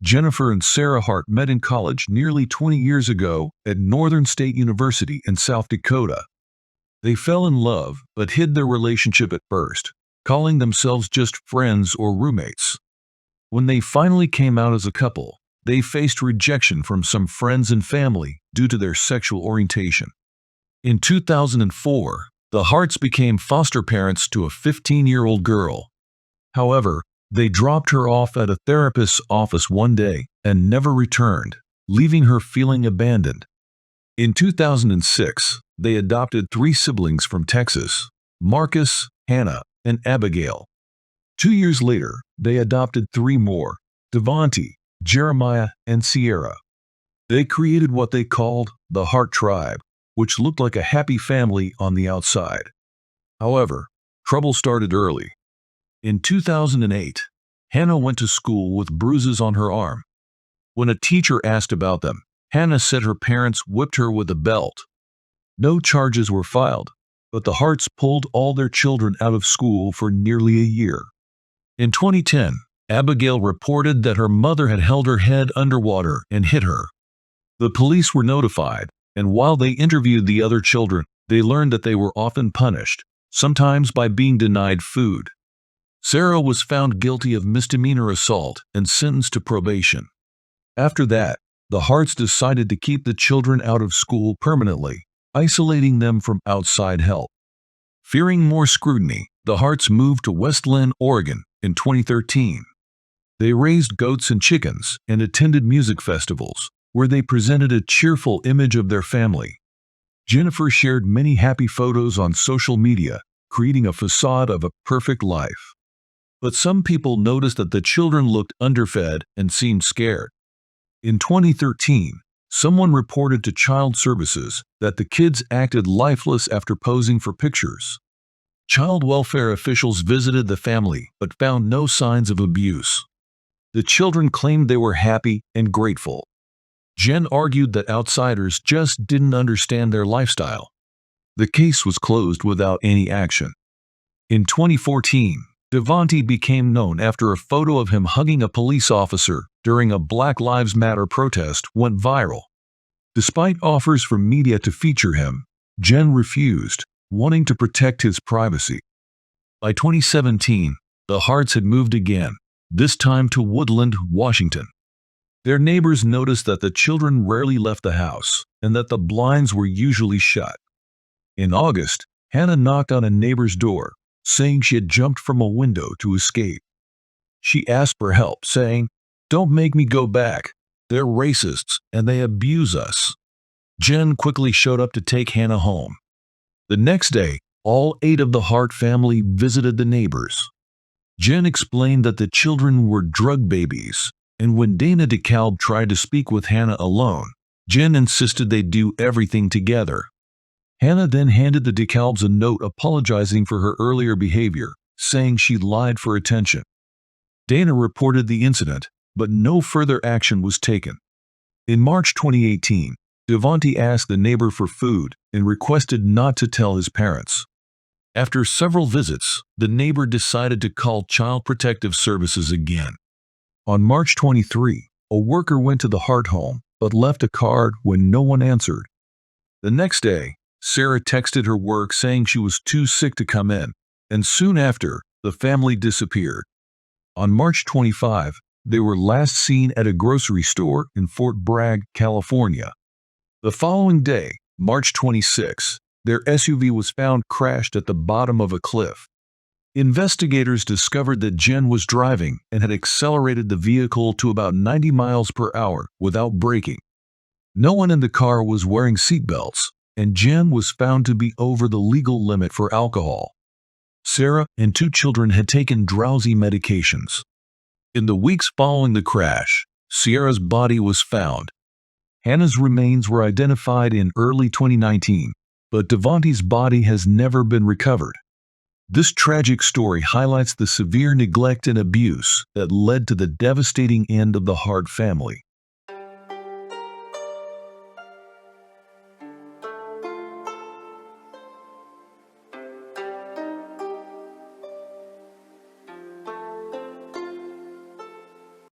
Jennifer and Sarah Hart met in college nearly 20 years ago at Northern State University in South Dakota. They fell in love but hid their relationship at first, calling themselves just friends or roommates. When they finally came out as a couple, they faced rejection from some friends and family due to their sexual orientation. In 2004, the Harts became foster parents to a 15-year-old girl. However, they dropped her off at a therapist's office one day and never returned, leaving her feeling abandoned. In 2006, they adopted three siblings from Texas: Marcus, Hannah, and Abigail. 2 years later, they adopted three more: Devonte, Jeremiah, and Sierra. They created what they called the Hart Tribe, which looked like a happy family on the outside. However, trouble started early. In 2008, Hannah went to school with bruises on her arm. When a teacher asked about them, Hannah said her parents whipped her with a belt. No charges were filed, but the Harts pulled all their children out of school for nearly a year. In 2010, Abigail reported that her mother had held her head underwater and hit her. The police were notified, and while they interviewed the other children, they learned that they were often punished, sometimes by being denied food. Sarah was found guilty of misdemeanor assault and sentenced to probation. After that, the Harts decided to keep the children out of school permanently, isolating them from outside help. Fearing more scrutiny, the Harts moved to West Linn, Oregon in 2013. They raised goats and chickens and attended music festivals, where they presented a cheerful image of their family. Jennifer shared many happy photos on social media, creating a facade of a perfect life. But some people noticed that the children looked underfed and seemed scared. In 2013, someone reported to Child Services that the kids acted lifeless after posing for pictures. Child welfare officials visited the family but found no signs of abuse. The children claimed they were happy and grateful. Jen argued that outsiders just didn't understand their lifestyle. The case was closed without any action. In 2014, Devonte became known after a photo of him hugging a police officer during a Black Lives Matter protest went viral. Despite offers from media to feature him, Jen refused, wanting to protect his privacy. By 2017, the Harts had moved again, this time to Woodland, Washington. Their neighbors noticed that the children rarely left the house and that the blinds were usually shut. In August, Hannah knocked on a neighbor's door, saying she had jumped from a window to escape. She asked for help, saying, "Don't make me go back. They're racists and they abuse us." Jen quickly showed up to take Hannah home. The next day, all 8 of the Hart family visited the neighbors. Jen explained that the children were drug babies, and when Dana DeKalb tried to speak with Hannah alone, Jen insisted they do everything together. Hannah then handed the DeKalbs a note apologizing for her earlier behavior, saying she lied for attention. Dana reported the incident, but no further action was taken. In March 2018, Devonte asked the neighbor for food and requested not to tell his parents. After several visits, the neighbor decided to call Child Protective Services again. On March 23, a worker went to the Hart home but left a card when no one answered. The next day, Sarah texted her work saying she was too sick to come in, and soon after, the family disappeared. On March 25, they were last seen at a grocery store in Fort Bragg, California. The following day, March 26, their SUV was found crashed at the bottom of a cliff. Investigators discovered that Jen was driving and had accelerated the vehicle to about 90 miles per hour without braking. No one in the car was wearing seatbelts, and Jen was found to be over the legal limit for alcohol. Sarah and 2 children had taken drowsy medications. In the weeks following the crash, Sierra's body was found. Hannah's remains were identified in early 2019, but Devonte's body has never been recovered. This tragic story highlights the severe neglect and abuse that led to the devastating end of the Hart family.